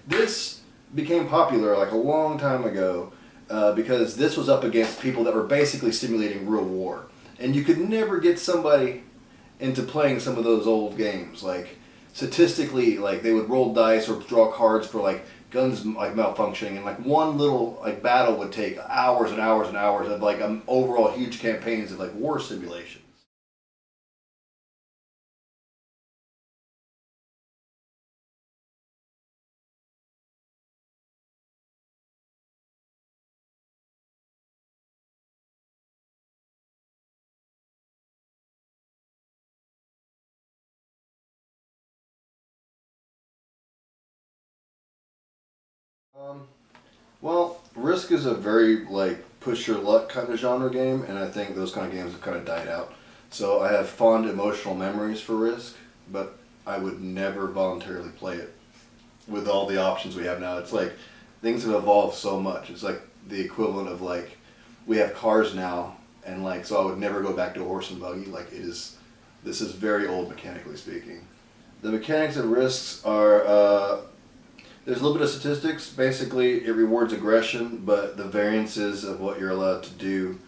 This became popular like a long time ago because this was up against people that were basically simulating real war. And you could never get somebody into playing some of those old games. Like, statistically, like, they would roll dice or draw cards for like guns like malfunctioning, and like one little like battle would take hours and hours and hours of like overall huge campaigns of like war simulations. Um, well, Risk is a very like push your luck kind of genre game, and I think those kind of games have kind of died out. So I have fond emotional memories for Risk, but I would never voluntarily play it with all the options we have now. It's like things have evolved so much. It's like the equivalent of like we have cars now, and like so I would never go back to a horse and buggy. Like it is, this is very old mechanically speaking. The mechanics of Risks are. There's a little bit of statistics. Basically, it rewards aggression, but the variances of what you're allowed to do,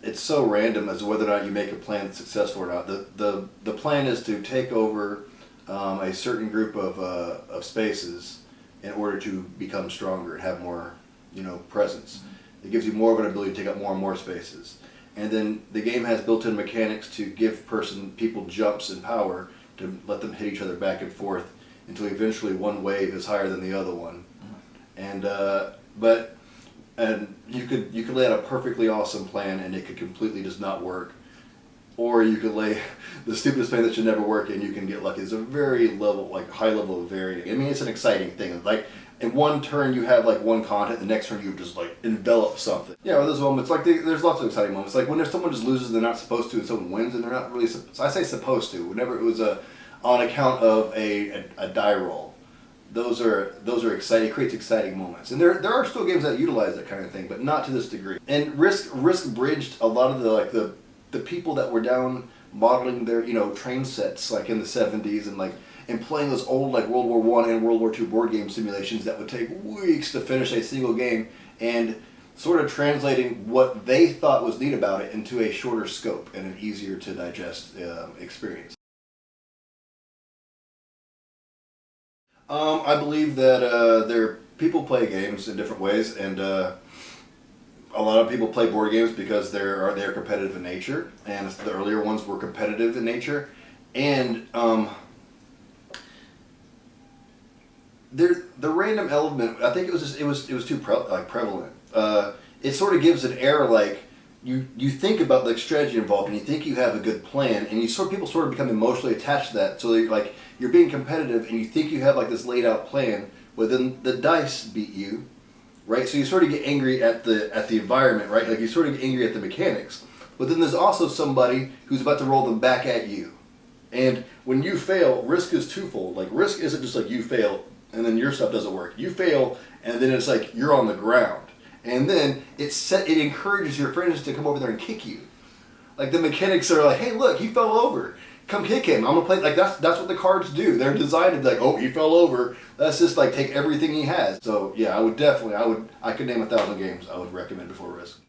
it's so random as to whether or not you make a plan that's successful or not. The plan is to take over a certain group of spaces in order to become stronger and have more, presence. It gives you more of an ability to take up more and more spaces. And then the game has built-in mechanics to give people jumps and power to let them hit each other back and forth until eventually one wave is higher than the other one. And you could lay out a perfectly awesome plan and it could completely just not work, or you could lay the stupidest plan that should never work and you can get lucky. It's a very high level of variance. I mean, it's an exciting thing. Like in one turn you have like one content, the next turn you just like envelop something. Yeah, there's moments like there's lots of exciting moments. Like when if someone just loses, they're not supposed to, and someone wins and they're not really. I say supposed to. Whenever it was on account of a die roll. Those are exciting. It creates exciting moments, and there are still games that utilize that kind of thing, but not to this degree. And Risk bridged a lot of the people that were down modeling their train sets like in the '70s and playing those old like World War I and World War II board game simulations that would take weeks to finish a single game, and sort of translating what they thought was neat about it into a shorter scope and an easier to digest experience. I believe that people play games in different ways, and a lot of people play board games because they're competitive in nature, and the earlier ones were competitive in nature, and the random element. I think it was too prevalent. It sort of gives an air like. You think about the strategy involved, and you think you have a good plan, and people sort of become emotionally attached to that. So you're being competitive, and you think you have like this laid out plan, but then the dice beat you, right? So you sort of get angry at the environment, right? Like you sort of get angry at the mechanics. But then there's also somebody who's about to roll them back at you, and when you fail, Risk is twofold. Like Risk isn't just like you fail and then your stuff doesn't work. You fail, and then it's like you're on the ground. And then it encourages your friends to come over there and kick you. Like the mechanics are like, hey, look, he fell over. Come kick him. I'm gonna play. Like that's what the cards do. They're designed to be like, oh, he fell over. Let's just like take everything he has. So yeah, I could name 1,000 games I would recommend before Risk.